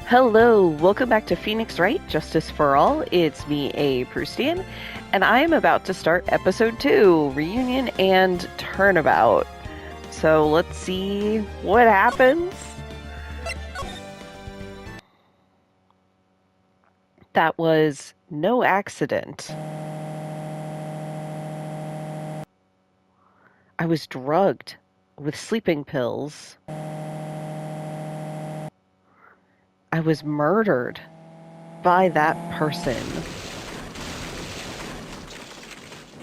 Hello, welcome back to Phoenix Wright, Justice for All. It's me, A. Proustian, and I am about to start episode 2, Reunion and Turnabout. So let's see what happens. That was no accident. I was drugged with sleeping pills. I was murdered by that person.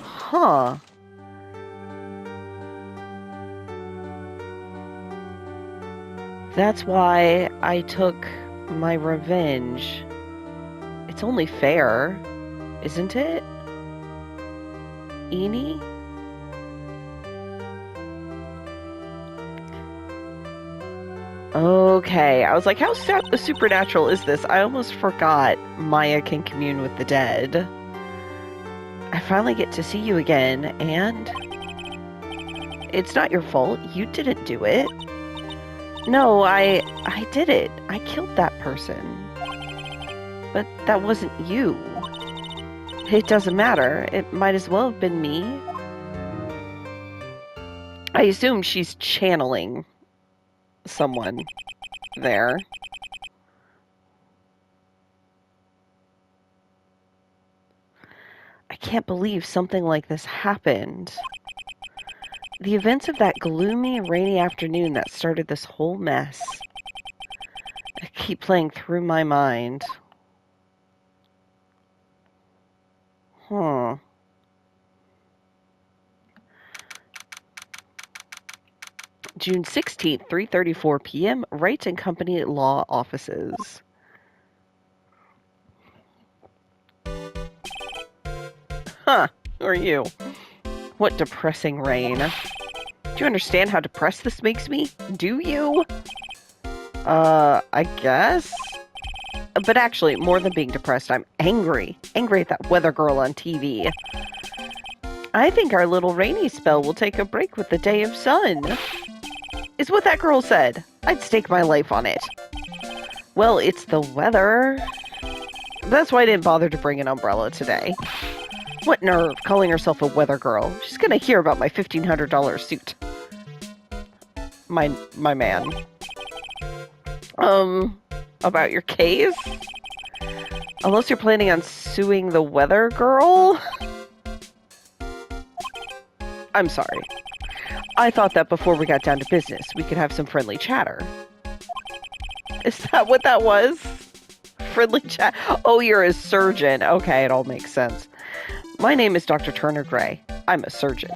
Huh. That's why I took my revenge. It's only fair, isn't it? Eni? Okay, I was like, how supernatural is this? I almost forgot Maya can commune with the dead. I finally get to see you again, and it's not your fault. You didn't do it. No, I did it. I killed that person. But that wasn't you. It doesn't matter. It might as well have been me. I assume she's channeling someone there. I can't believe something like this happened. The events of that gloomy, rainy afternoon that started this whole mess. I keep playing through my mind. Huh. June 16th, 3:34 p.m., Wright and Company Law Offices. Huh, who are you? What depressing rain. Do you understand how depressed this makes me? Do you? I guess? But actually, more than being depressed, I'm angry. Angry at that weather girl on TV. I think our little rainy spell will take a break with the day of sun. Is what that girl said. I'd stake my life on it. Well, it's the weather. That's why I didn't bother to bring an umbrella today. What nerve, calling herself a weather girl. She's gonna hear about my $1,500 suit. My man. About your case? Unless you're planning on suing the weather girl? I'm sorry. I thought that before we got down to business, we could have some friendly chatter. Is that what that was? Friendly chat? Oh, you're a surgeon. Okay, it all makes sense. My name is Dr. Turner Gray. I'm a surgeon.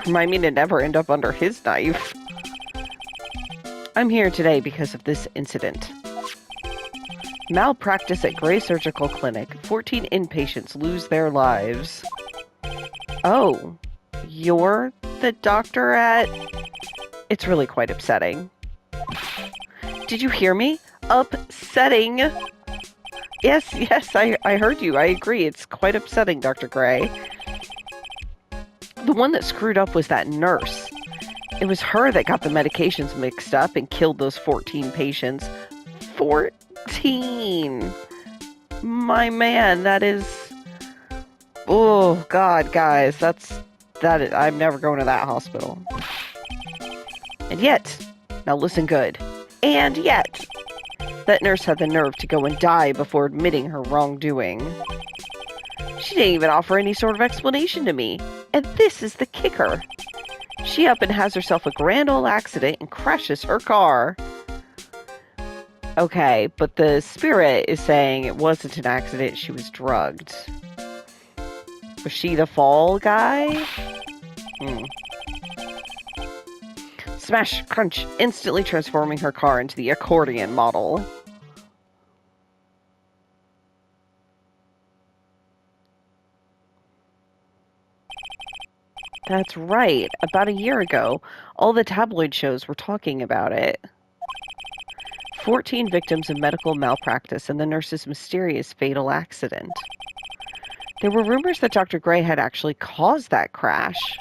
Remind me to never end up under his knife. I'm here today because of this incident. Malpractice at Gray Surgical Clinic. 14 inpatients lose their lives. Oh, you're the doctor at... It's really quite upsetting. Did you hear me? Upsetting. Yes, I heard you. I agree. It's quite upsetting, Dr. Gray. The one that screwed up was that nurse. It was her that got the medications mixed up and killed those 14 patients. 14! My man, that is... Oh, God, guys, I'm never going to that hospital. And yet, now listen good, and yet, that nurse had the nerve to go and die before admitting her wrongdoing. She didn't even offer any sort of explanation to me. And this is the kicker. She up and has herself a grand old accident and crashes her car. Okay, but the spirit is saying it wasn't an accident, she was drugged. Was she the fall guy? Smash, crunch, instantly transforming her car into the accordion model. That's right. About a year ago, all the tabloid shows were talking about it. 14 victims of medical malpractice and the nurse's mysterious fatal accident. There were rumors that Dr. Gray had actually caused that crash.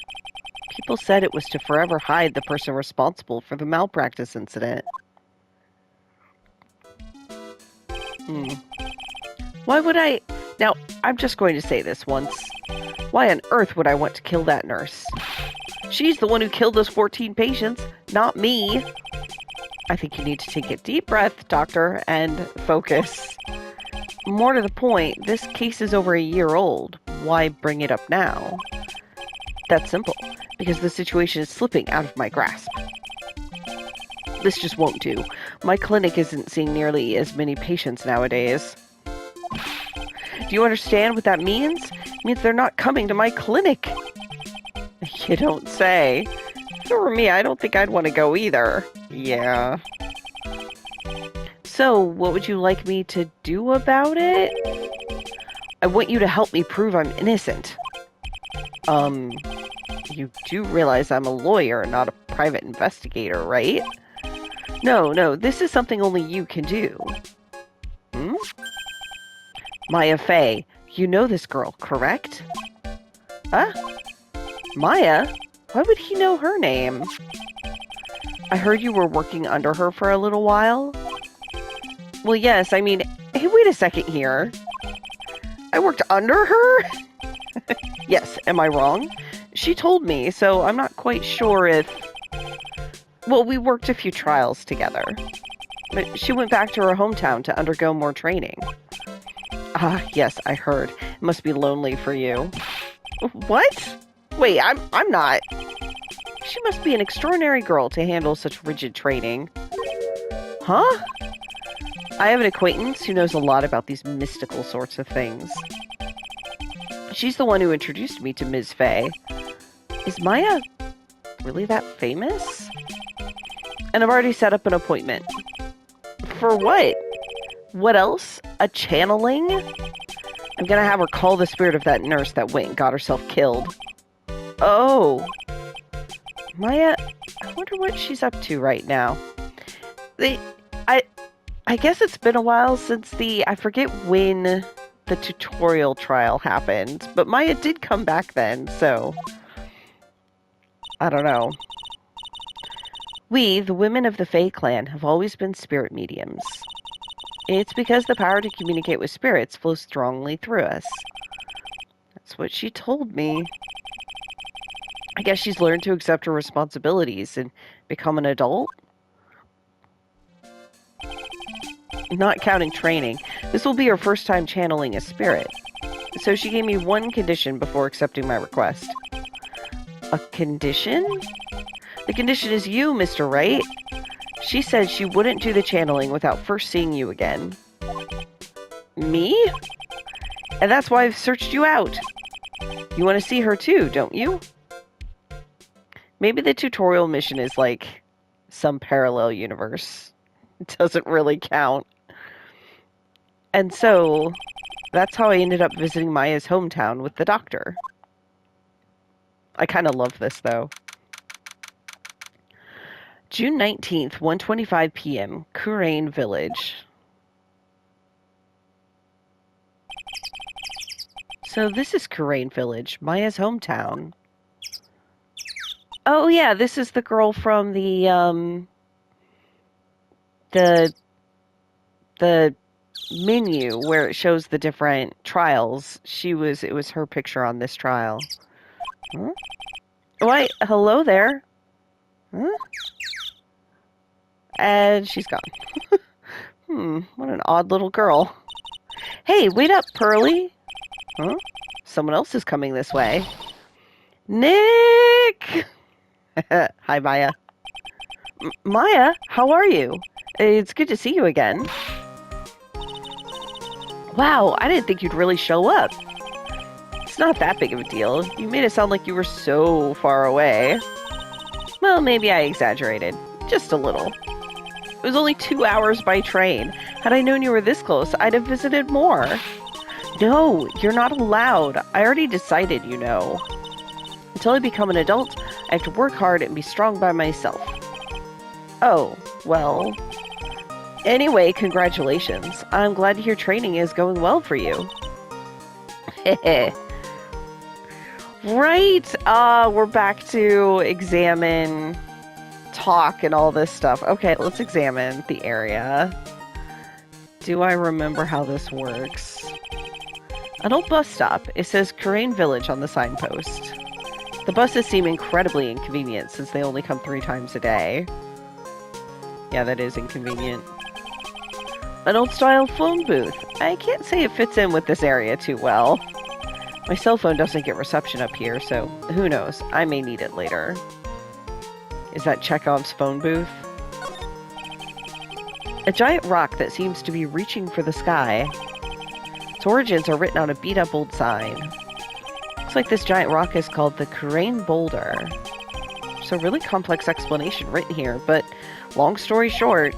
People said it was to forever hide the person responsible for the malpractice incident. Hmm. Why would I... Now, I'm just going to say this once. Why on earth would I want to kill that nurse? She's the one who killed those 14 patients, not me. I think you need to take a deep breath, doctor, and focus. More to the point, this case is over a year old. Why bring it up now? That's simple, because the situation is slipping out of my grasp. This just won't do. My clinic isn't seeing nearly as many patients nowadays. Do you understand what that means? It means they're not coming to my clinic. You don't say. If it were me, I don't think I'd want to go either. Yeah. So, what would you like me to do about it? I want you to help me prove I'm innocent. You do realize I'm a lawyer, not a private investigator, right? No, this is something only you can do. Hmm? Maya Fey, you know this girl, correct? Huh? Maya? Why would he know her name? I heard you were working under her for a little while. Well, yes, I mean, hey, wait a second here. I worked under her? Yes, am I wrong? She told me, so I'm not quite sure if... Well, we worked a few trials together. But she went back to her hometown to undergo more training. Ah, yes, I heard. It must be lonely for you. What? Wait, I'm not. She must be an extraordinary girl to handle such rigid training. Huh? I have an acquaintance who knows a lot about these mystical sorts of things. She's the one who introduced me to Ms. Fey. Is Maya really that famous? And I've already set up an appointment. For what? What else? A channeling? I'm gonna have her call the spirit of that nurse that went and got herself killed. Oh. Maya, I wonder what she's up to right now. I guess it's been a while since I forget when the tutorial trial happened, but Maya did come back then, so I don't know. We, the women of the Fae clan, have always been spirit mediums. It's because the power to communicate with spirits flows strongly through us. That's what she told me. I guess she's learned to accept her responsibilities and become an adult. Not counting training, this will be her first time channeling a spirit. So she gave me one condition before accepting my request. A condition? The condition is you, Mr. Wright. She said she wouldn't do the channeling without first seeing you again. Me? And that's why I've searched you out. You want to see her too, don't you? Maybe the tutorial mission is like some parallel universe. It doesn't really count. And so, that's how I ended up visiting Maya's hometown with the doctor. I kind of love this, though. June 19th, 1:25 p.m., Kurain Village. So this is Kurain Village, Maya's hometown. Oh yeah, this is the girl from the menu where it shows the different trials. It was her picture on this trial. Huh? Why, hello there. Huh? And she's gone. What an odd little girl. Hey, wait up, Pearly. Huh? Someone else is coming this way. Nick! Hi, Maya. Maya, how are you? It's good to see you again. Wow, I didn't think you'd really show up. It's not that big of a deal. You made it sound like you were so far away. Well, maybe I exaggerated. Just a little. It was only 2 hours by train. Had I known you were this close, I'd have visited more. No, you're not allowed. I already decided, you know. Until I become an adult, I have to work hard and be strong by myself. Oh, well... Anyway, congratulations. I'm glad to hear training is going well for you. Right, we're back to examine, talk, and all this stuff. Okay, let's examine the area. Do I remember how this works? An old bus stop. It says Kurain Village on the signpost. The buses seem incredibly inconvenient since they only come 3 times a day. Yeah, that is inconvenient. An old-style phone booth. I can't say it fits in with this area too well. My cell phone doesn't get reception up here, so who knows? I may need it later. Is that Chekhov's phone booth? A giant rock that seems to be reaching for the sky. Its origins are written on a beat-up old sign. Looks like this giant rock is called the Kurain Boulder. There's a really complex explanation written here, but long story short,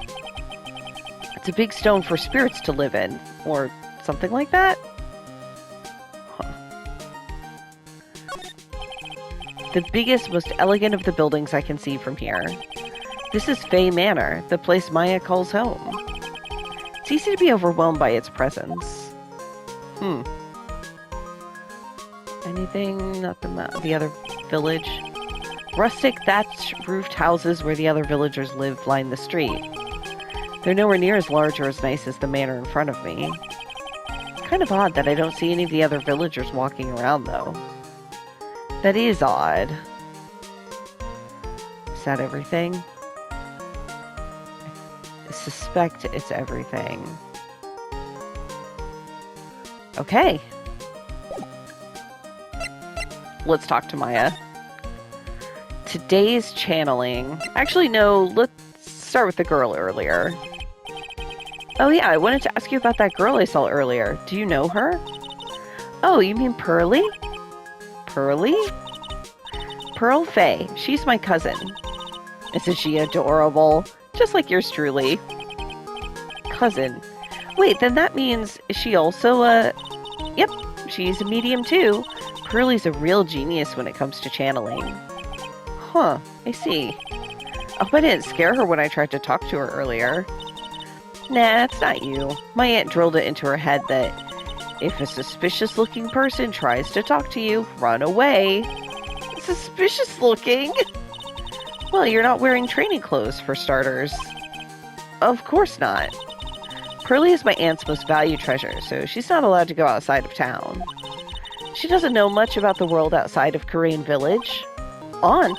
it's a big stone for spirits to live in, or something like that? Huh. The biggest, most elegant of the buildings I can see from here. This is Fae Manor, the place Maya calls home. It's easy to be overwhelmed by its presence. Anything? Nothing. The other village? Rustic thatch-roofed houses where the other villagers live line the street. They're nowhere near as large or as nice as the manor in front of me. It's kind of odd that I don't see any of the other villagers walking around, though. That is odd. Is that everything? I suspect it's everything. Okay. Let's talk to Maya. Today's channeling. Actually, no, let's start with the girl earlier. Oh yeah, I wanted to ask you about that girl I saw earlier. Do you know her? Oh, you mean Pearly? Pearly? Pearl Faye. She's my cousin. Isn't she adorable? Just like yours truly. Cousin. Wait, then that means, is she also a... Yep, she's a medium too. Pearly's a real genius when it comes to channeling. Huh, I see. I hope I didn't scare her when I tried to talk to her earlier. Nah, it's not you. My aunt drilled it into her head that if a suspicious-looking person tries to talk to you, run away. Suspicious-looking? Well, you're not wearing training clothes, for starters. Of course not. Pearly is my aunt's most valued treasure, so she's not allowed to go outside of town. She doesn't know much about the world outside of Kurain Village. Aunt?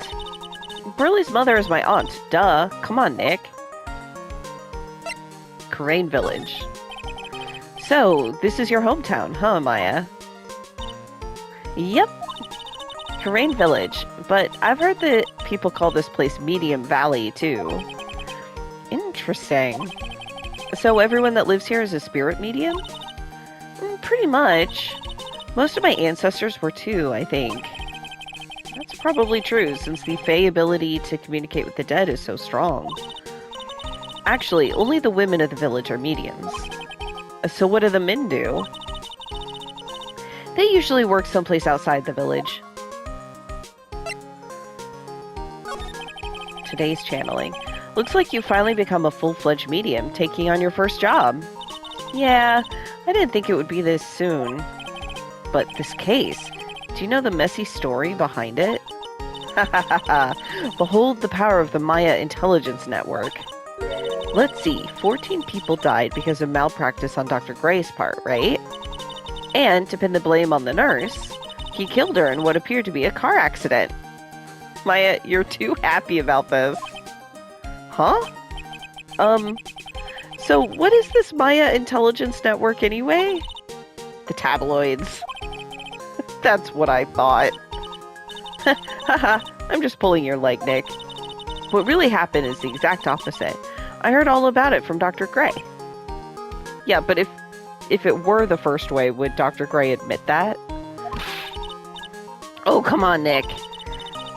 Pearly's mother is my aunt. Duh. Come on, Nick. Kurain Village. So, this is your hometown, huh, Maya? Yep. Kurain Village. But I've heard that people call this place Medium Valley, too. Interesting. So everyone that lives here is a spirit medium? Pretty much. Most of my ancestors were too, I think. That's probably true, since the Fae ability to communicate with the dead is so strong. Actually, only the women of the village are mediums. So what do the men do? They usually work someplace outside the village. Today's channeling. Looks like you finally become a full-fledged medium, taking on your first job. Yeah, I didn't think it would be this soon. But this case, do you know the messy story behind it? Ha ha ha ha! Behold the power of the Maya intelligence network. Let's see, 14 people died because of malpractice on Dr. Gray's part, right? And to pin the blame on the nurse, he killed her in what appeared to be a car accident. Maya, you're too happy about this. Huh? So what is this Maya intelligence network anyway? The tabloids. That's what I thought. Haha, I'm just pulling your leg, Nick. What really happened is the exact opposite. I heard all about it from Dr. Gray. Yeah, but if it were the first way, would Dr. Gray admit that? Oh, come on, Nick.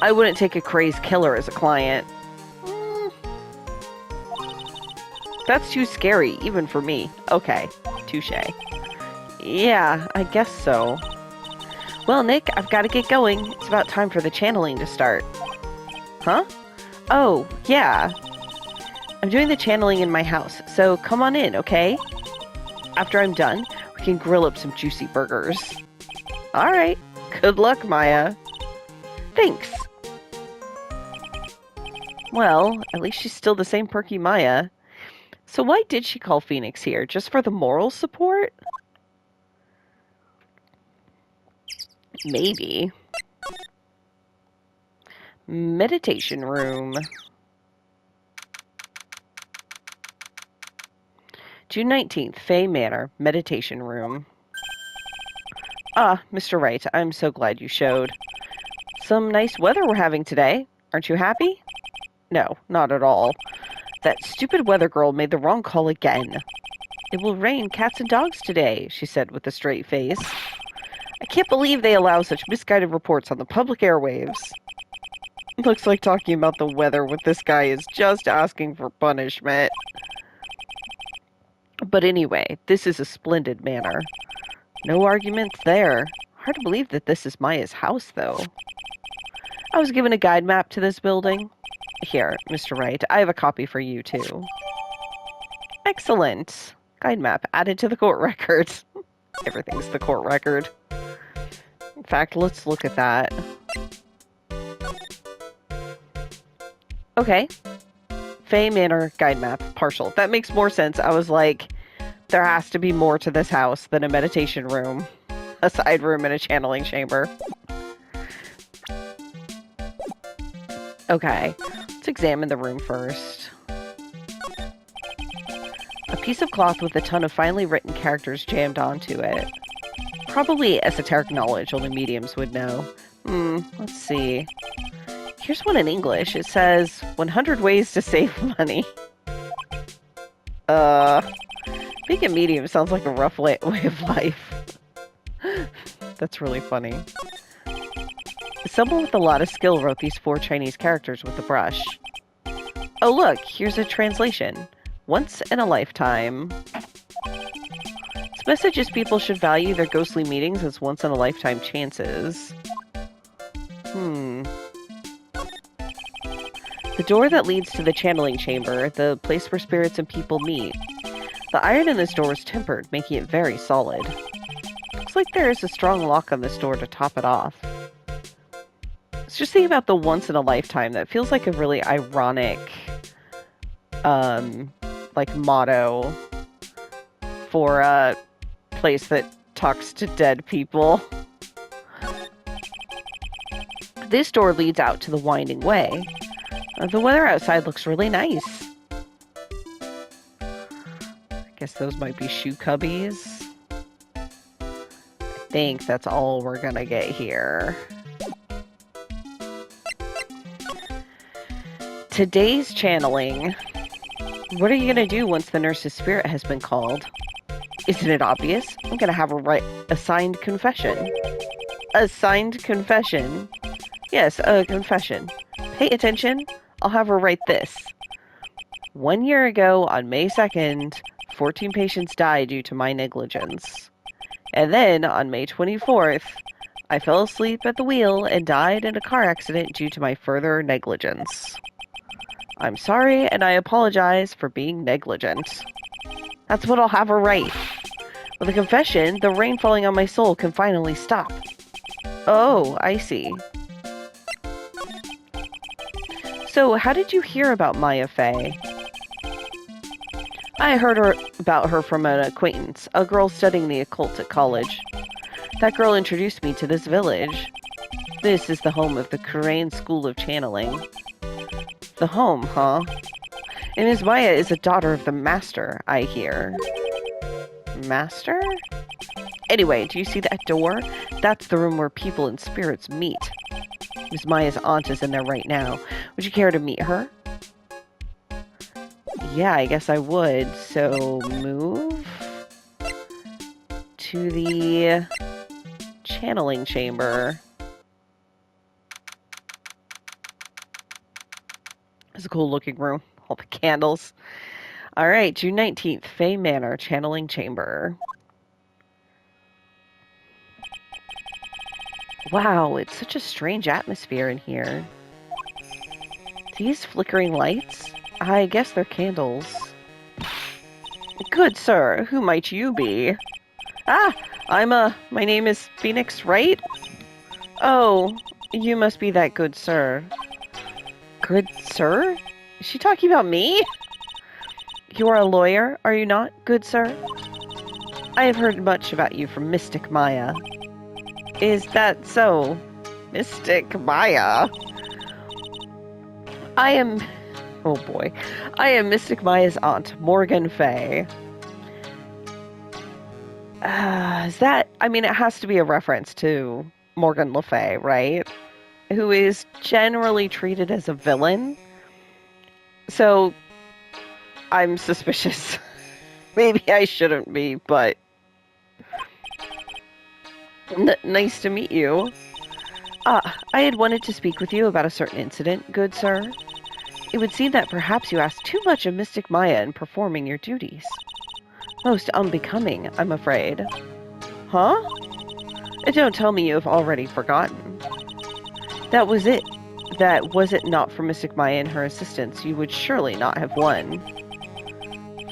I wouldn't take a crazed killer as a client. That's too scary, even for me. Okay, touche. Yeah, I guess so. Well, Nick, I've got to get going. It's about time for the channeling to start. Huh? Oh, yeah. I'm doing the channeling in my house, so come on in, okay? After I'm done, we can grill up some juicy burgers. Alright. Good luck, Maya. Thanks. Well, at least she's still the same perky Maya. So why did she call Phoenix here? Just for the moral support? Maybe. Meditation room. June 19th, Fay Manor, meditation room. Ah, Mr. Wright, I'm so glad you showed. Some nice weather we're having today. Aren't you happy? No, not at all. That stupid weather girl made the wrong call again. It will rain cats and dogs today, she said with a straight face. I can't believe they allow such misguided reports on the public airwaves. Looks like talking about the weather with this guy is just asking for punishment. But anyway, this is a splendid manor. No arguments there. Hard to believe that this is Maya's house, though. I was given a guide map to this building. Here, Mr. Wright, I have a copy for you, too. Excellent. Guide map added to the court record. Everything's the court record. In fact, let's look at that. Okay. Fay Manor guide map, partial. That makes more sense. I was like, there has to be more to this house than a meditation room, a side room, and a channeling chamber. Okay, let's examine the room first. A piece of cloth with a ton of finely written characters jammed onto it. Probably esoteric knowledge only mediums would know. Let's see. Here's one in English. It says, 100 ways to save money. Being a medium sounds like a rough way of life. That's really funny. Someone with a lot of skill wrote these 4 Chinese characters with a brush. Oh look, here's a translation. Once in a lifetime. This message is people should value their ghostly meetings as once-in-a-lifetime chances. The door that leads to the channeling chamber, the place where spirits and people meet. The iron in this door is tempered, making it very solid. Looks like there is a strong lock on this door to top it off. I was just thinking about the once-in-a-lifetime. That feels like a really ironic, like, motto for a place that talks to dead people. This door leads out to the winding way. The weather outside looks really nice. I guess those might be shoe cubbies. I think that's all we're gonna get here. Today's channeling. What are you gonna do once the nurse's spirit has been called? Isn't it obvious? I'm gonna have her write a signed confession. A signed confession? Yes, a confession. Pay attention. I'll have her write this. 1 year ago, on May 2nd, 14 patients died due to my negligence. And then, on May 24th, I fell asleep at the wheel and died in a car accident due to my further negligence. I'm sorry, and I apologize for being negligent. That's what I'll have her write. With a confession, the rain falling on my soul can finally stop. Oh, I see. So, how did you hear about Maya Fey? I heard about her from an acquaintance, a girl studying the occult at college. That girl introduced me to this village. This is the home of the Korean School of Channeling. The home, huh? And Ms. Maya is a daughter of the Master, I hear. Master? Anyway, do you see that door? That's the room where people and spirits meet. Ms. Maya's aunt is in there right now. Would you care to meet her? Yeah, I guess I would. So, move to the channeling chamber. It's a cool looking room. All the candles. Alright, June 19th, Fay Manor, channeling chamber. Wow, it's such a strange atmosphere in here. These flickering lights? I guess they're candles. Good sir, who might you be? Ah, my name is Phoenix, Wright? Oh, you must be that good sir. Good sir? Is she talking about me? You are a lawyer, are you not, good sir? I have heard much about you from Mystic Maya. Is that so? Mystic Maya? I am... Oh boy. I am Mystic Maya's aunt, Morgan Fay. Is that... I mean, it has to be a reference to Morgan Le Fay, right? Who is generally treated as a villain. So, I'm suspicious. Maybe I shouldn't be, but... Nice to meet you. I had wanted to speak with you about a certain incident, good sir. It would seem that perhaps you asked too much of Mystic Maya in performing your duties. Most unbecoming, I'm afraid. Huh? Don't tell me you have already forgotten. That was it. That was it not for Mystic Maya and her assistants, you would surely not have won.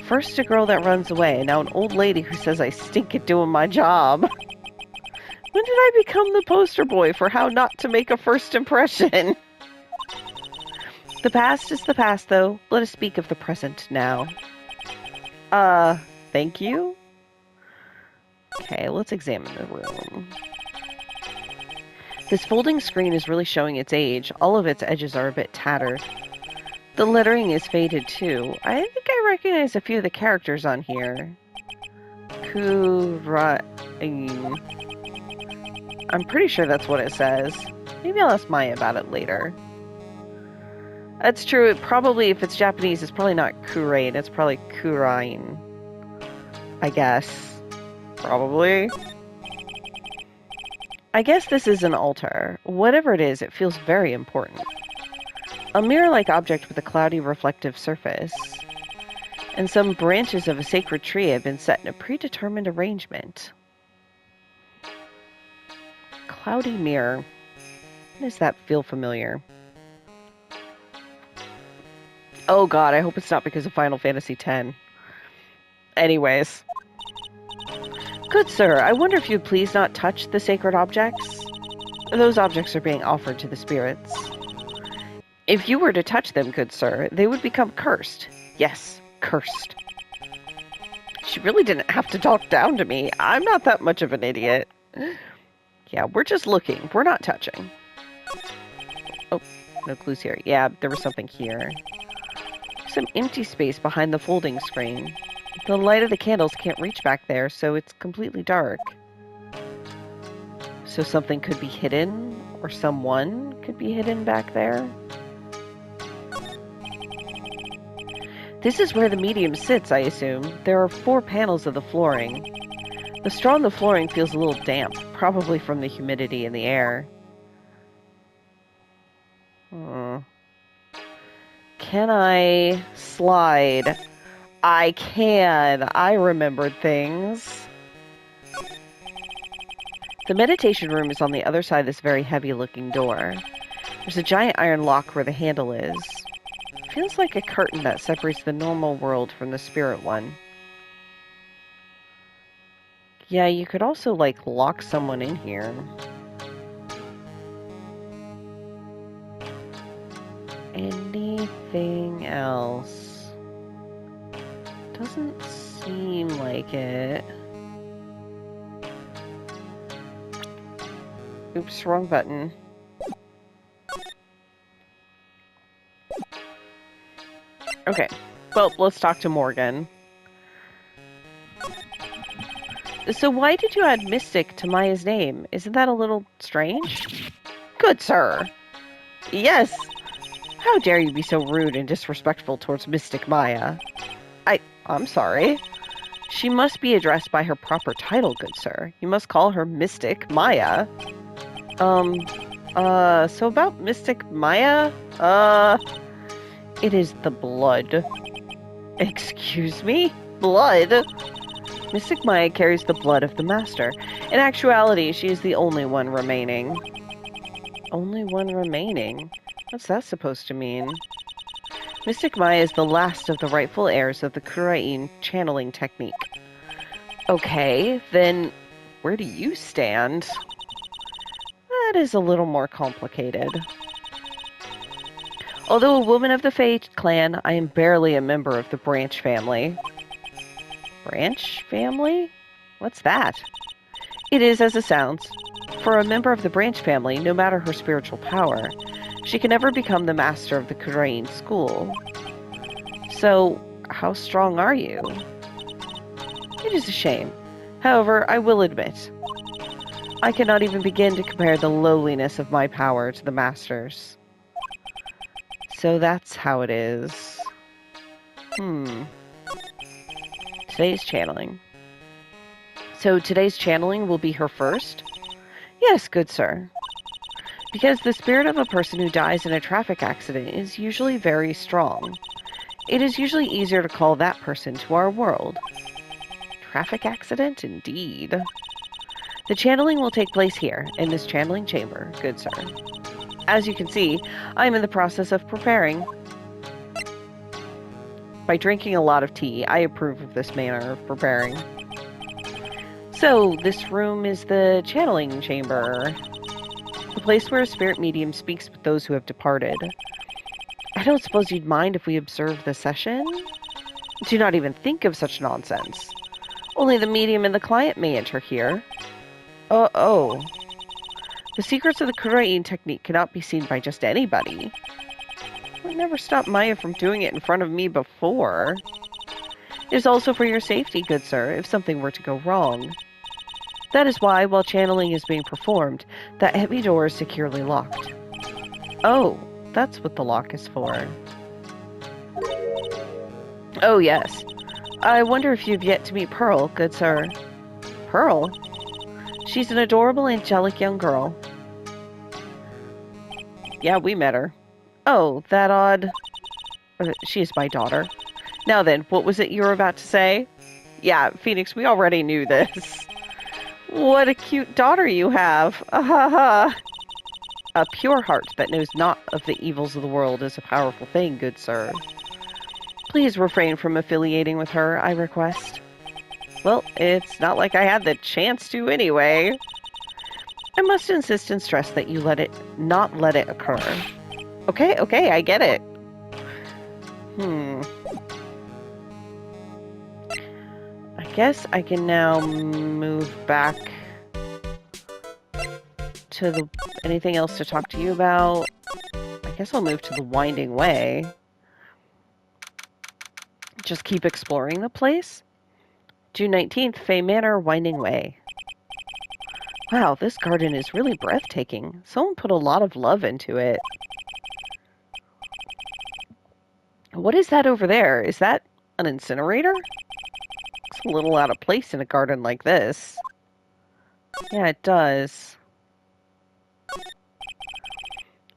First a girl that runs away, now an old lady who says I stink at doing my job. When did I become the poster boy for how not to make a first impression? The past is the past, though. Let us speak of the present now. Thank you? Okay, let's examine the room. This folding screen is really showing its age. All of its edges are a bit tattered. The lettering is faded, too. I think I recognize a few of the characters on here. I'm pretty sure that's what it says. Maybe I'll ask Maya about it later. That's true. It probably, if it's Japanese, it's probably not Kurain. It's probably Kurain. I guess. Probably. I guess this is an altar. Whatever it is, it feels very important. A mirror-like object with a cloudy reflective surface. And some branches of a sacred tree have been set in a predetermined arrangement. Cloudy mirror. Does that feel familiar? Oh god, I hope it's not because of Final Fantasy X. Anyways. Good sir, I wonder if you'd please not touch the sacred objects? Those objects are being offered to the spirits. If you were to touch them, good sir, they would become cursed. Yes, cursed. She really didn't have to talk down to me. I'm not that much of an idiot. Yeah, we're just looking. We're not touching. Oh, no clues here. Yeah, there was something here. Some empty space behind the folding screen. The light of the candles can't reach back there, so it's completely dark. So something could be hidden, or someone could be hidden back there. This is where the medium sits, I assume. There are 4 panels of the flooring. The straw on the flooring feels a little damp, probably from the humidity in the air. Can I slide? I can. I remembered things. The meditation room is on the other side of this very heavy-looking door. There's a giant iron lock where the handle is. Feels like a curtain that separates the normal world from the spirit one. Yeah, you could also, like, lock someone in here. Anything else? Doesn't seem like it. Oops, wrong button. Okay, well, let's talk to Morgan. So why did you add Mystic to Maya's name? Isn't that a little strange? Good sir. Yes. How dare you be so rude and disrespectful towards Mystic Maya? I'm sorry. She must be addressed by her proper title, good sir. You must call her Mystic Maya. So about Mystic Maya? It is the blood. Excuse me? Blood? Mystic Maya carries the blood of the Master. In actuality, she is the only one remaining. Only one remaining? What's that supposed to mean? Mystic Maya is the last of the rightful heirs of the Kurain channeling technique. Okay, then where do you stand? That is a little more complicated. Although a woman of the Fate clan, I am barely a member of the Branch family. Branch family? What's that? It is as it sounds. For a member of the Branch family, no matter her spiritual power, she can never become the master of the Kurain school. So, how strong are you? It is a shame. However, I will admit, I cannot even begin to compare the lowliness of my power to the master's. So that's how it is. Today's channeling. So today's channeling will be her first? Yes, good sir. Because the spirit of a person who dies in a traffic accident is usually very strong. It is usually easier to call that person to our world. Traffic accident, indeed. The channeling will take place here, in this channeling chamber, good sir. As you can see, I am in the process of preparing. By drinking a lot of tea, I approve of this manner of preparing. So, this room is the channeling chamber. The place where a spirit medium speaks with those who have departed. I don't suppose you'd mind if we observe the session? Do not even think of such nonsense. Only the medium and the client may enter here. Oh. The secrets of the Kurain technique cannot be seen by just anybody. It never stopped Maya from doing it in front of me before. It is also for your safety, good sir, if something were to go wrong. That is why, while channeling is being performed, that heavy door is securely locked. Oh, that's what the lock is for. Oh, yes. I wonder if you've yet to meet Pearl, good sir. Pearl? She's an adorable, angelic young girl. Yeah, we met her. Oh, that odd... she is my daughter. Now then, what was it you were about to say? Yeah, Phoenix, we already knew this. What a cute daughter you have. Ha. A pure heart that knows not of the evils of the world is a powerful thing, good sir. Please refrain from affiliating with her, I request. Well, it's not like I had the chance to anyway. I must insist and stress that you not let it occur. Okay, I get it. I guess I can now move back to anything else to talk to you about. I guess I'll move to the Winding Way. Just keep exploring the place. June 19th, Fay Manor, Winding Way. Wow, this garden is really breathtaking. Someone put a lot of love into it. What is that over there? Is that an incinerator? It's a little out of place in a garden like this. Yeah, it does.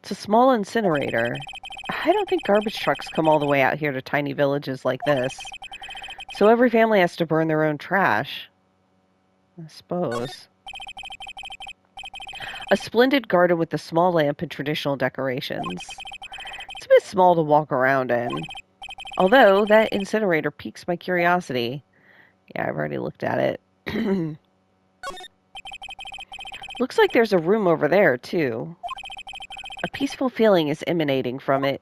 It's a small incinerator. I don't think garbage trucks come all the way out here to tiny villages like this. So every family has to burn their own trash. I suppose. A splendid garden with a small lamp and traditional decorations. It's a bit small to walk around in. Although, that incinerator piques my curiosity. Yeah, I've already looked at it. Looks like there's a room over there, too. A peaceful feeling is emanating from it.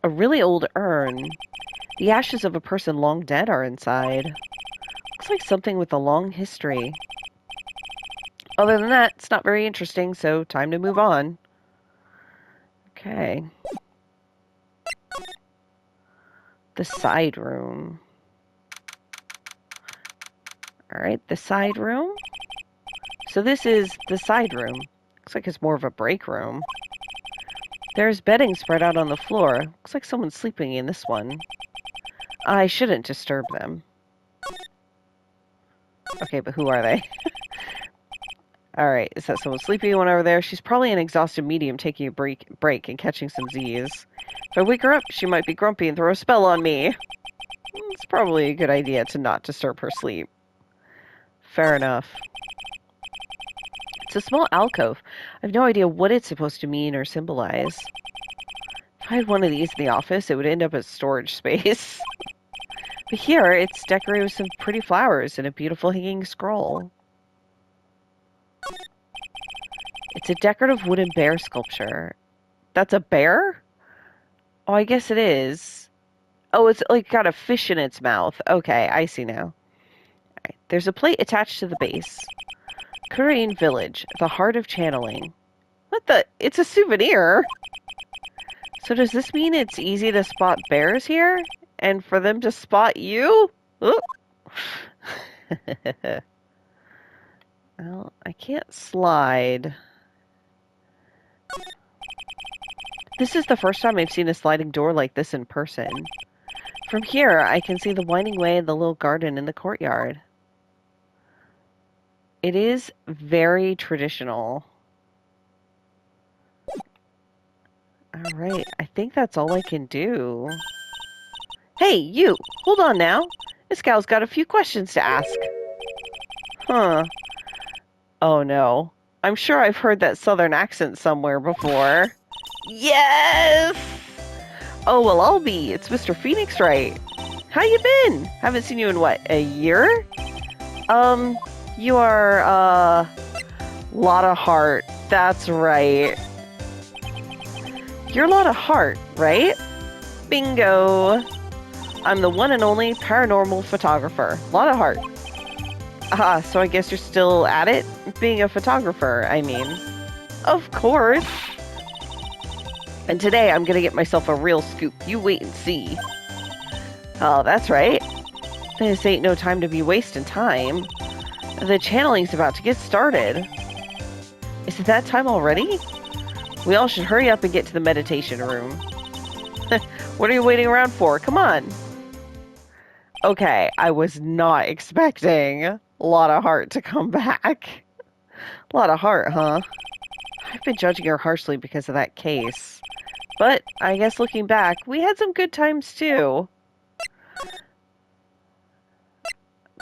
A really old urn. The ashes of a person long dead are inside. Looks like something with a long history. Other than that, it's not very interesting, so time to move on. Okay. The side room. Alright, the side room. So this is the side room. Looks like it's more of a break room. There's bedding spread out on the floor. Looks like someone's sleeping in this one. I shouldn't disturb them. Okay, but who are they? Alright, is that someone sleeping one over there? She's probably an exhausted medium taking a break and catching some Z's. If I wake her up, she might be grumpy and throw a spell on me. It's probably a good idea to not disturb her sleep. Fair enough. It's a small alcove. I have no idea what it's supposed to mean or symbolize. If I had one of these in the office, it would end up as storage space. But here, it's decorated with some pretty flowers and a beautiful hanging scroll. It's a decorative wooden bear sculpture. That's a bear? Oh, I guess it is. Oh, it's like got a fish in its mouth. Okay, I see now. Right. There's a plate attached to the base. Korean Village, the heart of channeling. What the? It's a souvenir. So does this mean it's easy to spot bears here? And for them to spot you? Oop. Well, I can't slide. This is the first time I've seen a sliding door like this in person. From here, I can see the winding way and the little garden in the courtyard. It is very traditional. All right, I think that's all I can do. Hey, you! Hold on now. This gal's got a few questions to ask. Huh. Oh no. I'm sure I've heard that southern accent somewhere before. Yes! Oh, well, I'll be. It's Mr. Phoenix Wright. How you been? Haven't seen you in what, a year? You are, Lotta Hart. That's right. You're Lotta Hart, right? Bingo. I'm the one and only paranormal photographer, Lotta Hart. Ah, so I guess you're still at it? Being a photographer, I mean. Of course. And today I'm gonna get myself a real scoop. You wait and see. Oh, that's right. This ain't no time to be wasting time. The channeling's about to get started. Is it that time already? We all should hurry up and get to the meditation room. What are you waiting around for? Come on. Okay, I was not expecting Lotta Hart to come back. Lotta Hart, huh? I've been judging her harshly because of that case. But I guess looking back, we had some good times too.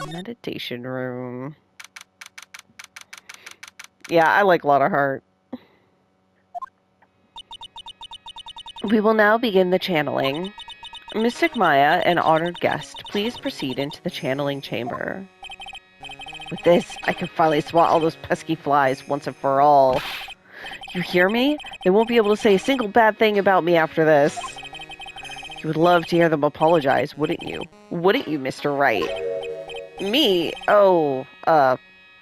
Meditation room. Yeah, I like Lotta Hart. We will now begin the channeling. Mystic Maya, an honored guest, please proceed into the channeling chamber. With this, I can finally swat all those pesky flies once and for all. You hear me? They won't be able to say a single bad thing about me after this. You would love to hear them apologize, wouldn't you? Wouldn't you, Mr. Wright? Me? Oh,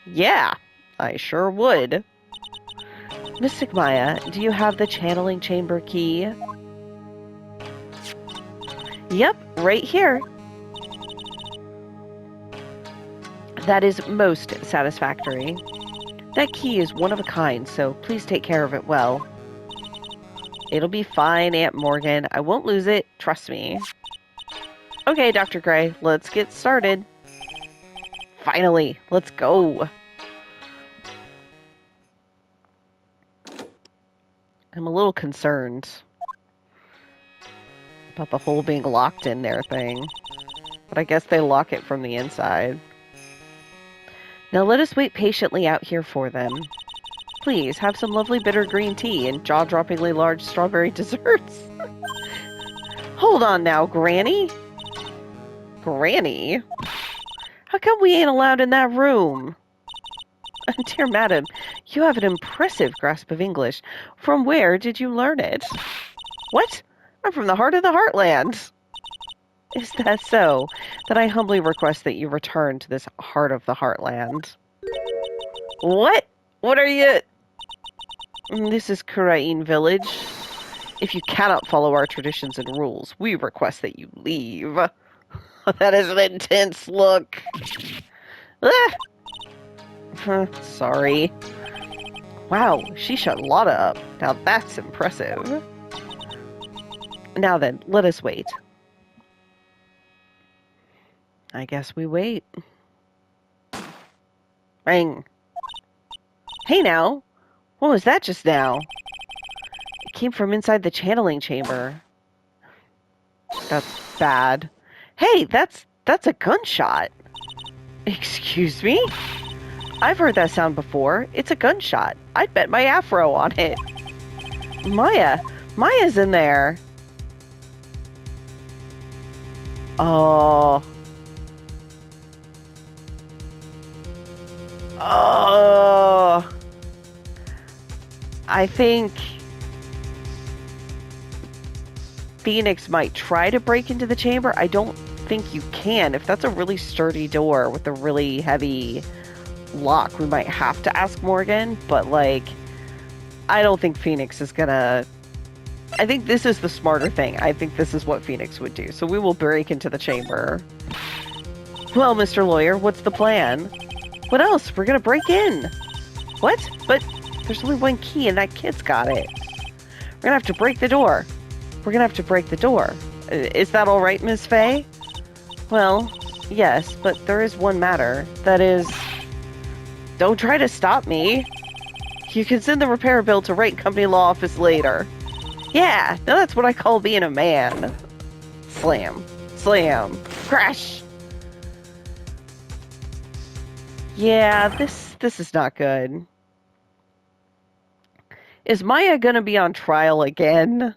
yeah, I sure would. Mystic Maya, do you have the channeling chamber key? Yep, right here. That is most satisfactory. That key is one of a kind, so please take care of it well. It'll be fine, Aunt Morgan. I won't lose it. Trust me. Okay, Dr. Gray, let's get started. Finally, let's go. I'm a little concerned about the whole being locked in there thing. But I guess they lock it from the inside. Now let us wait patiently out here for them. Please, have some lovely bitter green tea and jaw-droppingly large strawberry desserts. Hold on now, Granny. Granny? How come we ain't allowed in that room? Dear madam, you have an impressive grasp of English. From where did you learn it? What? I'm from the heart of the heartland. Is that so? Then I humbly request that you return to this heart of the heartland. What? What are you... This is Korean Village. If you cannot follow our traditions and rules, we request that you leave. That is an intense look. Ah! Sorry. Wow, she shut Lotta up. Now that's impressive. Now then, let us wait. I guess we wait. Ring. Hey now! What was that just now? It came from inside the channeling chamber. That's bad. Hey, that's a gunshot. Excuse me? I've heard that sound before. It's a gunshot. I'd bet my afro on it. Maya's in there. Oh. Oh. I think Phoenix might try to break into the chamber. I don't think you can. If that's a really sturdy door with a really heavy lock, we might have to ask Morgan, but like, I don't think Phoenix is gonna... I think this is the smarter thing. I think this is what Phoenix would do. So we will break into the chamber. Well, Mr. Lawyer, what's the plan? What else? We're gonna break in. What? But there's only one key and that kid's got it. We're gonna have to break the door. We're gonna have to break the door. Is that all right, Ms. Faye? Well, yes, but there is one matter. That is... Don't try to stop me. You can send the repair bill to Wright Company Law Office later. Yeah, now that's what I call being a man. Slam. Slam. Crash! Yeah, this is not good. Is Maya gonna be on trial again?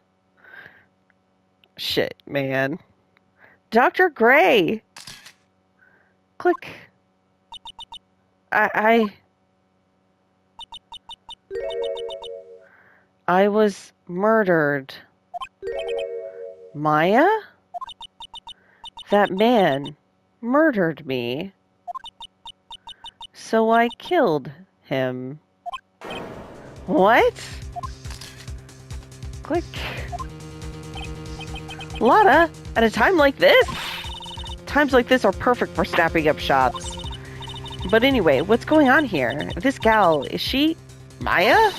Shit, man. Dr. Gray! Click. I was murdered. Maya? That man murdered me. So I killed him. What? Click. Lotta, at a time like this? Times like this are perfect for snapping up shots. But anyway, what's going on here? This gal, is she Maya?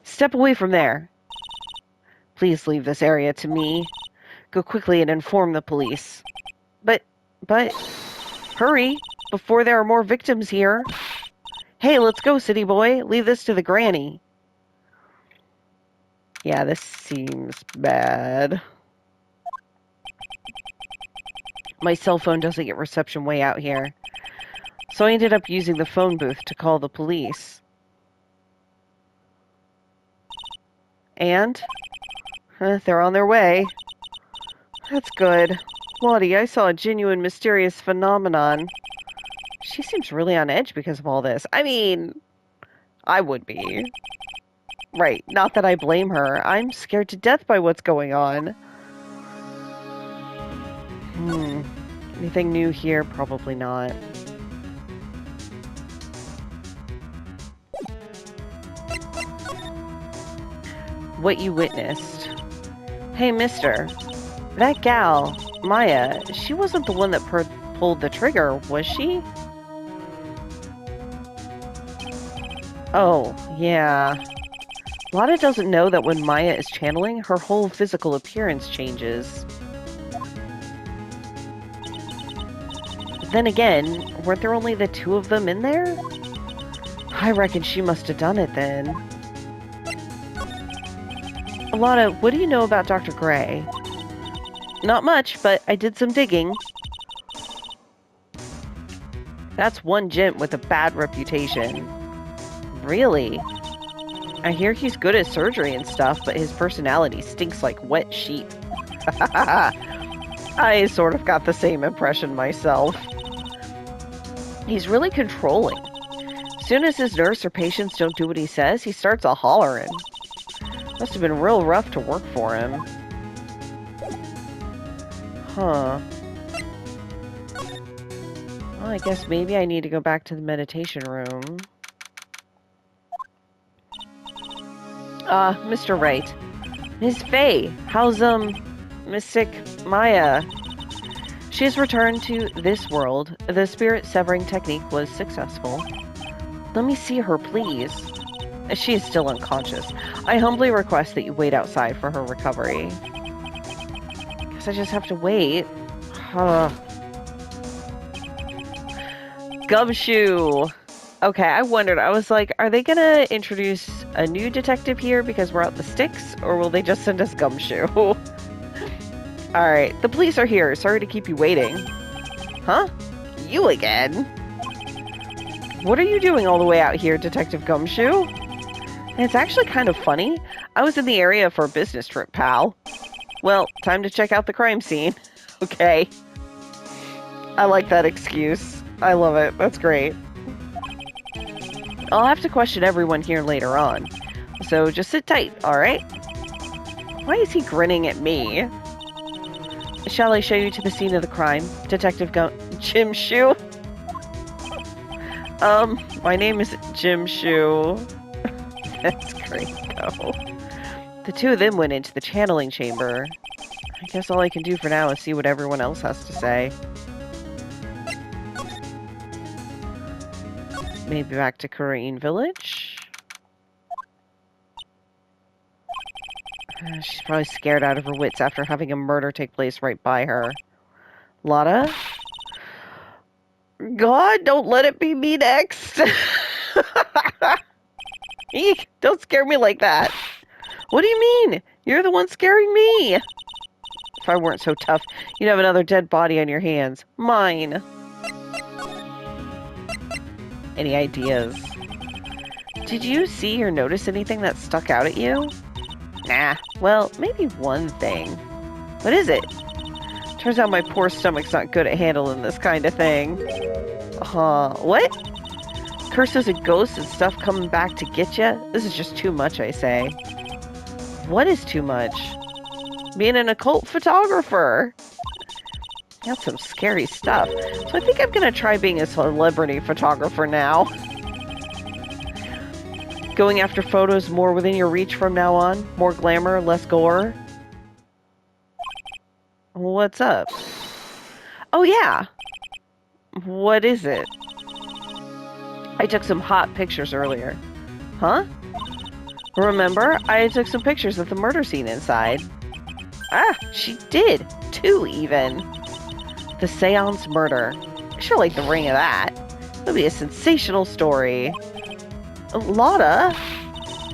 Step away from there. Please leave this area to me. Go quickly and inform the police. But, hurry, before there are more victims here. Hey, let's go, city boy. Leave this to the granny. Yeah, this seems bad. My cell phone doesn't get reception way out here. So I ended up using the phone booth to call the police. And? They're on their way. That's good. Lottie, I saw a genuine mysterious phenomenon. She seems really on edge because of all this. I mean, I would be. Right, not that I blame her. I'm scared to death by what's going on. Anything new here? Probably not. What you witnessed. Hey, mister. That gal, Maya, she wasn't the one that pulled the trigger, was she? Oh, yeah. Lotta doesn't know that when Maya is channeling, her whole physical appearance changes. Then again, weren't there only the two of them in there? I reckon she must have done it then. Lotta, what do you know about Dr. Gray? Not much, but I did some digging. That's one gent with a bad reputation. Really? I hear he's good at surgery and stuff, but his personality stinks like wet sheep. I sort of got the same impression myself. He's really controlling. As soon as his nurse or patients don't do what he says, he starts a-hollering. Must have been real rough to work for him. Huh. Well, I guess maybe I need to go back to the meditation room. Mr. Wright. Miss Faye, how's, Mystic Maya? She has returned to this world. The spirit severing technique was successful. Let me see her, please. She is still unconscious. I humbly request that you wait outside for her recovery. Guess I just have to wait. Gumshoe! Okay, I wondered. I was like, are they gonna introduce a new detective here because we're out the sticks? Or will they just send us Gumshoe? Alright, the police are here. Sorry to keep you waiting. Huh? You again? What are you doing all the way out here, Detective Gumshoe? And it's actually kind of funny. I was in the area for a business trip, pal. Well, time to check out the crime scene. Okay. I like that excuse. I love it. That's great. I'll have to question everyone here later on. So just sit tight, alright? Why is he grinning at me? Shall I show you to the scene of the crime? Detective Jim Shoe? My name is Jim Shoe. That's great, go. The two of them went into the channeling chamber. I guess all I can do for now is see what everyone else has to say. Maybe back to Korean Village? She's probably scared out of her wits after having a murder take place right by her. Lotta? God, don't let it be me next! Eek, don't scare me like that. What do you mean? You're the one scaring me. If I weren't so tough, you'd have another dead body on your hands. Mine. Any ideas? Did you see or notice anything that stuck out at you? Nah, well, maybe one thing. What is it? Turns out my poor stomach's not good at handling this kind of thing. What? Curses and ghosts and stuff coming back to get ya? This is just too much, I say. What is too much? Being an occult photographer. That's some scary stuff. So I think I'm gonna try being a celebrity photographer now. Going after photos more within your reach from now on? More glamour, less gore? What's up? Oh yeah! What is it? I took some hot pictures earlier. Huh? Remember? I took some pictures of the murder scene inside. Ah, she did! 2 even! The Seance murder. I sure like the ring of that. It'll be a sensational story. Lotta?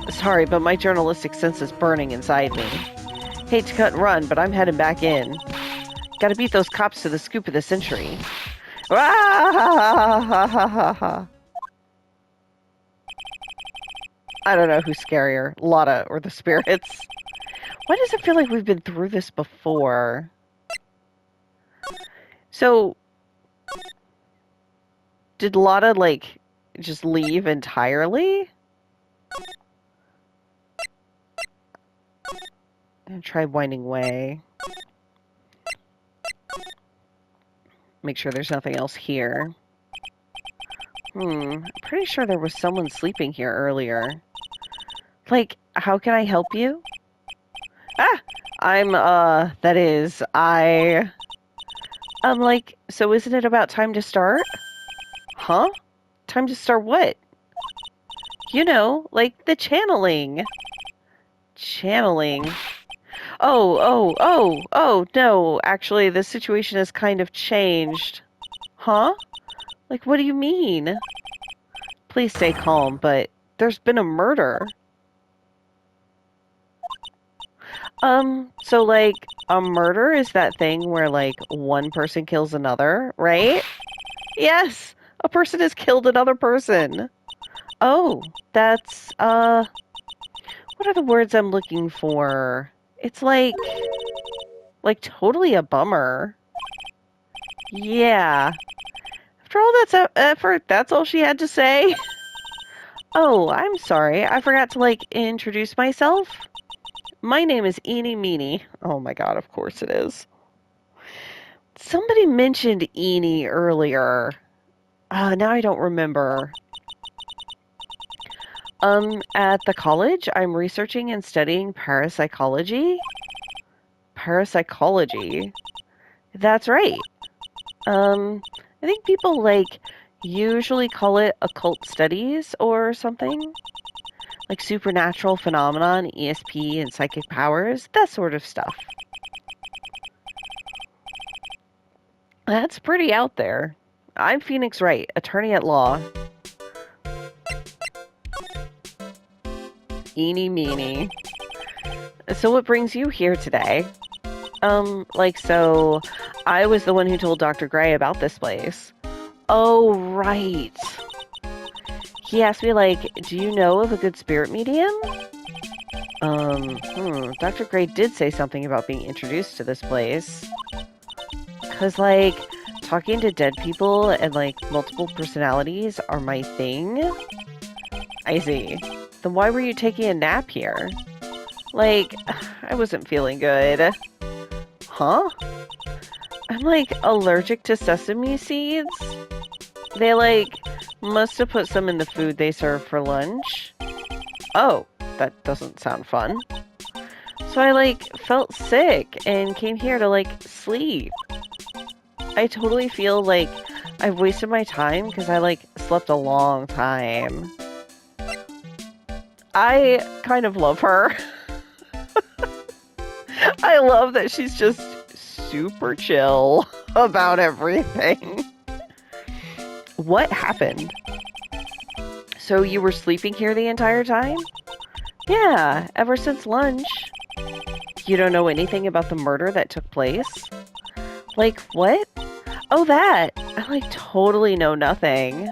Sorry, but my journalistic sense is burning inside me. Hate to cut and run, but I'm heading back in. Gotta beat those cops to the scoop of the century. I don't know who's scarier, Lotta or the spirits. Why does it feel like we've been through this before? So, did Lotta, like, just leave entirely? I'm gonna try winding way. Make sure there's nothing else here. I'm pretty sure there was someone sleeping here earlier. Like, how can I help you? Ah! I'm like, so isn't it about time to start? Huh? Time to start what? You know, like the channeling. Channeling. Oh, no, actually, the situation has kind of changed. Huh? Like, what do you mean? Please stay calm, but there's been a murder. So, like, a murder is that thing where, like, one person kills another, right? Yes! A person has killed another person. Oh, that's, what are the words I'm looking for? It's like totally a bummer. Yeah. After all that effort, that's all she had to say? Oh, I'm sorry. I forgot to, like, introduce myself. My name is Eenie Meenie. Oh my god, of course it is. Somebody mentioned Eenie earlier. Now I don't remember. At the college, I'm researching and studying parapsychology. Parapsychology? That's right. I think people, like, usually call it occult studies or something. Like supernatural phenomenon, ESP, and psychic powers, that sort of stuff. That's pretty out there. I'm Phoenix Wright, attorney at law. Eenie Meenie. So what brings you here today? So I was the one who told Dr. Gray about this place. Oh, right. He asked me, like, do you know of a good spirit medium? Dr. Gray did say something about being introduced to this place. 'Cause, like, talking to dead people and, like, multiple personalities are my thing. I see. Then why were you taking a nap here? Like, I wasn't feeling good. Huh? I'm, like, allergic to sesame seeds? They, like, must have put some in the food they served for lunch. Oh, that doesn't sound fun. So I, like, felt sick and came here to, like, sleep. I totally feel like I've wasted my time because I, like, slept a long time. I kind of love her. I love that she's just super chill about everything. What happened? So you were sleeping here the entire time? Yeah, ever since lunch. You don't know anything about the murder that took place? Like, what? Oh, that! I, like, totally know nothing.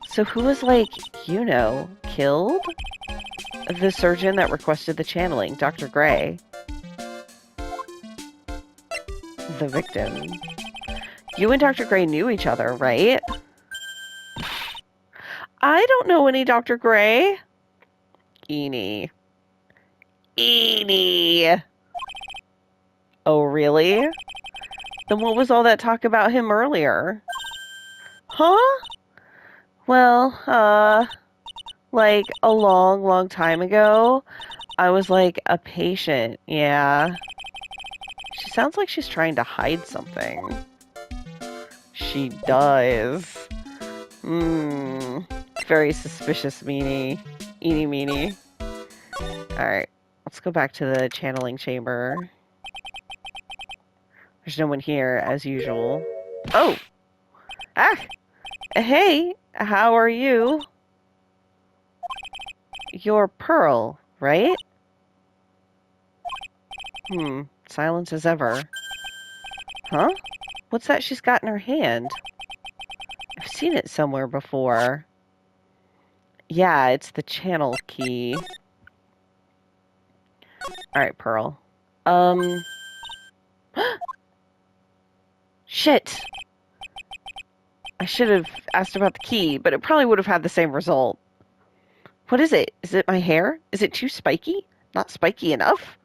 So who was, like, killed? The surgeon that requested the channeling, Dr. Gray. The victim. You and Dr. Gray knew each other, right? I don't know any Dr. Gray. Eenie. Eenie! Oh, really? Then what was all that talk about him earlier? Huh? Well, like a long, long time ago, I was like a patient, yeah. She sounds like she's trying to hide something. She does. Very suspicious, Eenie meenie. Alright, let's go back to the channeling chamber. There's no one here, as usual. Oh! Ah! Hey, how are you? You're Pearl, right? Silence as ever. Huh? What's that she's got in her hand? I've seen it somewhere before. Yeah, it's the channel key. Alright, Pearl. Shit! I should have asked about the key, but it probably would have had the same result. What is it? Is it my hair? Is it too spiky? Not spiky enough?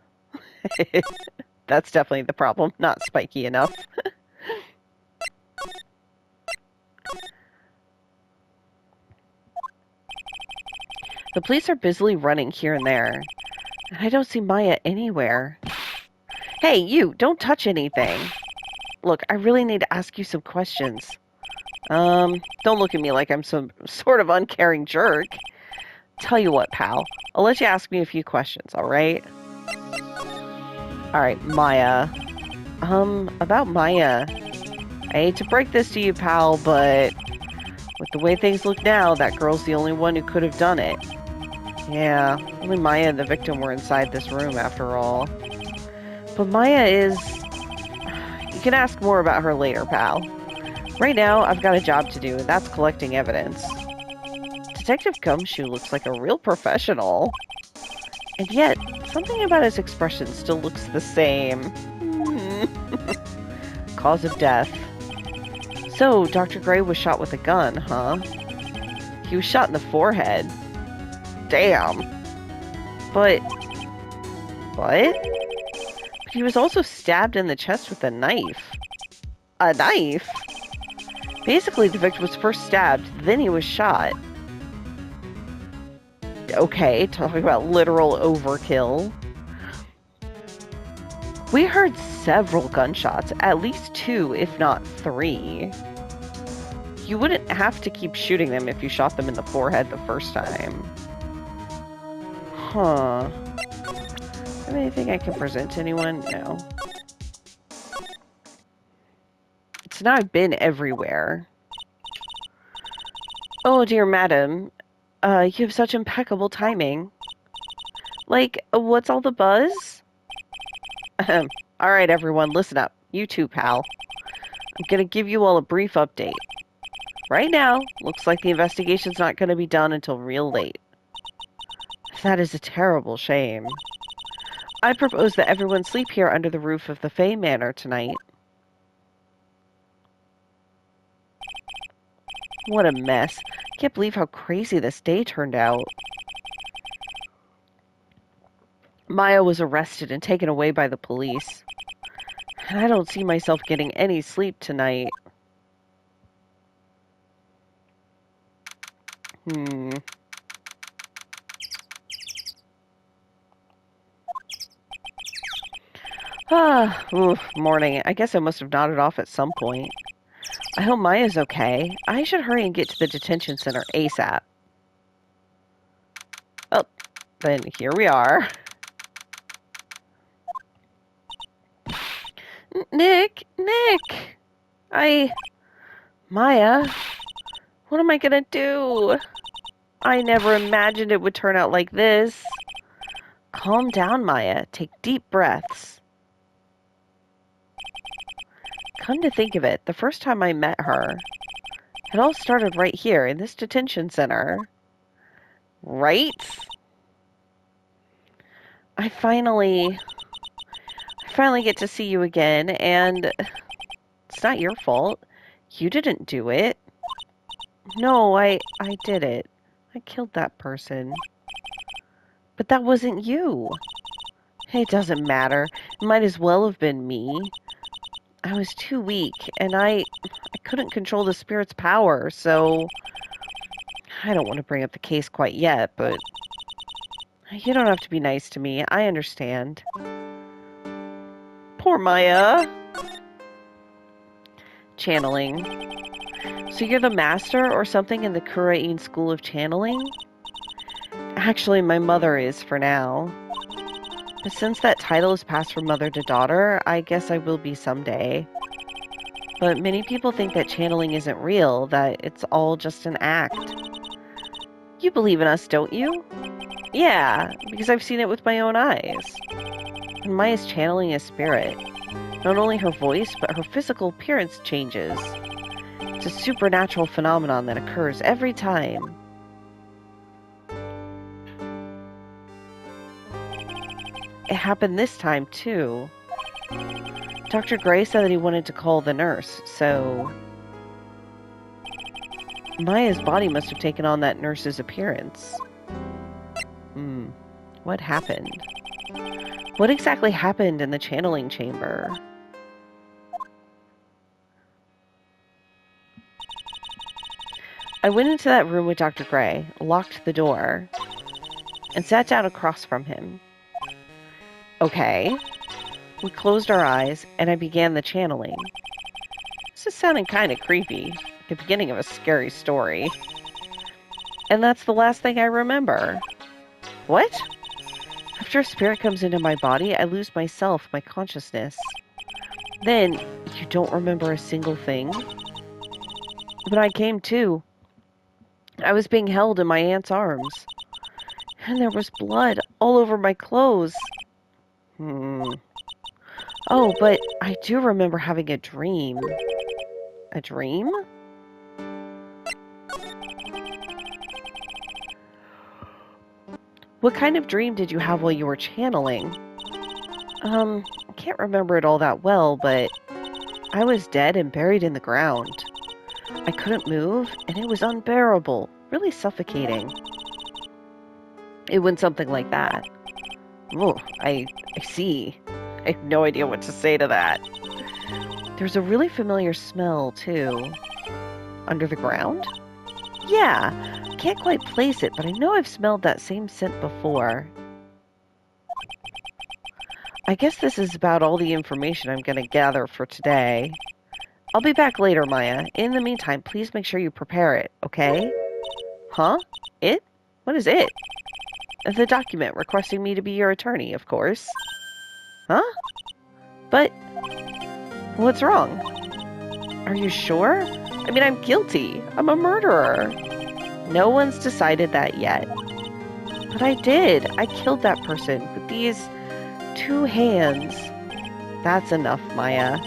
That's definitely the problem. Not spiky enough. The police are busily running here and there. And I don't see Maya anywhere. Hey, you! Don't touch anything! Look, I really need to ask you some questions. Don't look at me like I'm some sort of uncaring jerk. Tell you what, pal. I'll let you ask me a few questions, alright? Alright, Maya. About Maya. I hate to break this to you, pal, but with the way things look now, that girl's the only one who could have done it. Yeah, only Maya and the victim were inside this room, after all. But Maya is... You can ask more about her later, pal. Right now, I've got a job to do, and that's collecting evidence. Detective Gumshoe looks like a real professional. And yet, something about his expression still looks the same. Cause of death. So, Dr. Gray was shot with a gun, huh? He was shot in the forehead. Damn. But... What? But he was also stabbed in the chest with a knife. A knife? Basically, the victim was first stabbed, then he was shot. Okay, talking about literal overkill. We heard several gunshots, at least 2, if not 3. You wouldn't have to keep shooting them if you shot them in the forehead the first time. Huh. Have anything I can present to anyone? No. So now I've been everywhere. Oh, dear madam. You have such impeccable timing. Like, what's all the buzz? Alright, everyone, listen up. You too, pal. I'm gonna give you all a brief update. Right now, looks like the investigation's not gonna be done until real late. That is a terrible shame. I propose that everyone sleep here under the roof of the Fay Manor tonight. What a mess. Can't believe how crazy this day turned out. Maya was arrested and taken away by the police. And I don't see myself getting any sleep tonight. Morning. I guess I must have nodded off at some point. I hope Maya's okay. I should hurry and get to the detention center ASAP. Oh, then here we are. Nick! Maya, what am I gonna do? I never imagined it would turn out like this. Calm down, Maya. Take deep breaths. Come to think of it, the first time I met her, it all started right here in this detention center. Right? I finally get to see you again, and it's not your fault. You didn't do it. No, I did it. I killed that person. But that wasn't you. It doesn't matter. It might as well have been me. I was too weak, and I couldn't control the spirit's power, so I don't want to bring up the case quite yet, but you don't have to be nice to me. I understand. Poor Maya. Channeling. So you're the master or something in the Kurain School of Channeling? Actually, my mother is for now. But since that title is passed from mother to daughter, I guess I will be someday. But many people think that channeling isn't real, that it's all just an act. You believe in us, don't you? Yeah, because I've seen it with my own eyes. And Maya's channeling a spirit. Not only her voice, but her physical appearance changes. It's a supernatural phenomenon that occurs every time. It happened this time, too. Dr. Gray said that he wanted to call the nurse, so Maya's body must have taken on that nurse's appearance. What happened? What exactly happened in the channeling chamber? I went into that room with Dr. Gray, locked the door, and sat down across from him. Okay. We closed our eyes, and I began the channeling. This is sounding kind of creepy. The beginning of a scary story. And that's the last thing I remember. What? After a spirit comes into my body, I lose myself, my consciousness. Then, you don't remember a single thing? When I came to, I was being held in my aunt's arms. And there was blood all over my clothes. Oh, but I do remember having a dream. A dream? What kind of dream did you have while you were channeling? I can't remember it all that well, but I was dead and buried in the ground. I couldn't move, and it was unbearable, really suffocating. It went something like that. Oh, I see. I have no idea what to say to that. There's a really familiar smell, too. Under the ground? Yeah, I can't quite place it, but I know I've smelled that same scent before. I guess this is about all the information I'm going to gather for today. I'll be back later, Maya. In the meantime, please make sure you prepare it, okay? Huh? It? What is it? The document requesting me to be your attorney, of course. Huh? But what's wrong? Are you sure? I mean, I'm guilty. I'm a murderer. No one's decided that yet. But I did. I killed that person with these 2 hands. That's enough, Maya.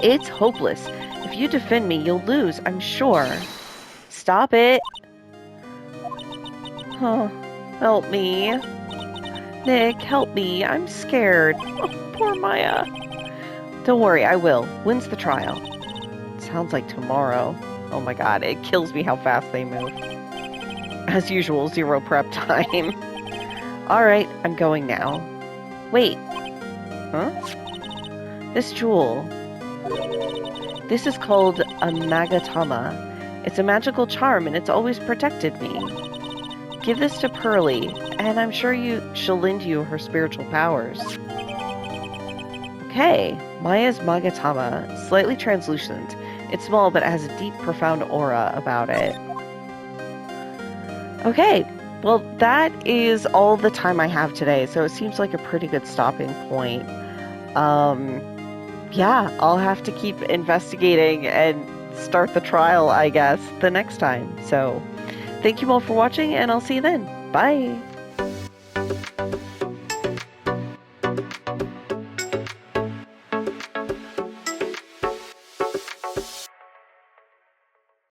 It's hopeless. If you defend me, you'll lose, I'm sure. Stop it. Oh, help me. Nick, help me. I'm scared. Oh, poor Maya. Don't worry, I will. When's the trial? Sounds like tomorrow. Oh my god, it kills me how fast they move. As usual, 0 prep time. Alright, I'm going now. Wait. Huh? This jewel. This is called a Magatama. It's a magical charm and it's always protected me. Give this to Pearly, and I'm sure she'll lend you her spiritual powers. Okay, Maya's Magatama, slightly translucent. It's small but has a deep, profound aura about it. Okay, well that is all the time I have today, so it seems like a pretty good stopping point. Yeah, I'll have to keep investigating and start the trial, I guess, the next time. So, thank you all for watching, and I'll see you then. Bye!